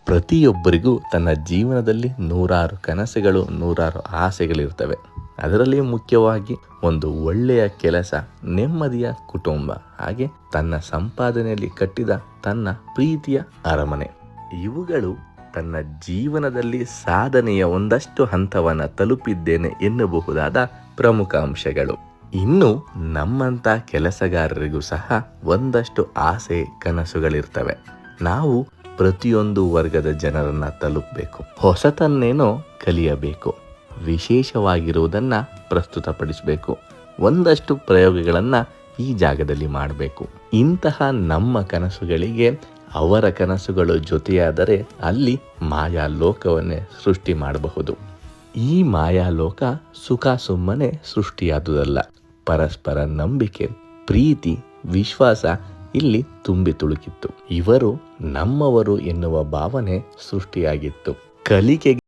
ಪ್ರತಿಯೊಬ್ಬರಿಗೂ ತನ್ನ ಜೀವನದಲ್ಲಿ ನೂರಾರು ಕನಸುಗಳು, ನೂರಾರು ಆಸೆಗಳಿರ್ತವೆ. ಅದರಲ್ಲಿ ಮುಖ್ಯವಾಗಿ ಒಂದು ಒಳ್ಳೆಯ ಕೆಲಸ, ನೆಮ್ಮದಿಯ ಕುಟುಂಬ, ಹಾಗೆ ತನ್ನ ಸಂಪಾದನೆಯಲ್ಲಿ ಕಟ್ಟಿದ ತನ್ನ ಪ್ರೀತಿಯ ಅರಮನೆ. ಇವುಗಳು ತನ್ನ ಜೀವನದಲ್ಲಿ ಸಾಧನೆಯ ಒಂದಷ್ಟು ಹಂತವನ್ನು ತಲುಪಿದ್ದೇನೆ ಎನ್ನಬಹುದಾದ ಪ್ರಮುಖ ಅಂಶಗಳು. ಇನ್ನು ನಮ್ಮಂಥ ಕೆಲಸಗಾರರಿಗೂ ಸಹ ಒಂದಷ್ಟು ಆಸೆ, ಕನಸುಗಳಿರ್ತವೆ. ನಾವು ಪ್ರತಿಯೊಂದು ವರ್ಗದ ಜನರನ್ನ ತಲುಪಬೇಕು, ಹೊಸತನ್ನೇನೋ ಕಲಿಯಬೇಕು, ವಿಶೇಷವಾಗಿರುವುದನ್ನು ಪ್ರಸ್ತುತಪಡಿಸಬೇಕು, ಒಂದಷ್ಟು ಪ್ರಯೋಗಗಳನ್ನು ಈ ಜಾಗದಲ್ಲಿ ಮಾಡಬೇಕು. ಇಂತಹ ನಮ್ಮ ಕನಸುಗಳಿಗೆ ಅವರ ಕನಸುಗಳು ಜೊತೆಯಾದರೆ ಅಲ್ಲಿ ಮಾಯಾ ಲೋಕವನ್ನೇ ಸೃಷ್ಟಿ ಮಾಡಬಹುದು. ಈ ಮಾಯಾಲೋಕ ಸುಖ ಸುಮ್ಮನೆ ಸೃಷ್ಟಿಯಾದುದಲ್ಲ. ಪರಸ್ಪರ ನಂಬಿಕೆ, ಪ್ರೀತಿ, ವಿಶ್ವಾಸ ಇಲ್ಲಿ ತುಂಬಿ ತುಳುಕಿತ್ತು. ಇವರು ನಮ್ಮವರು ಎನ್ನುವ ಭಾವನೆ ಸೃಷ್ಟಿಯಾಗಿತ್ತು. ಕಲಿಕೆಗೆ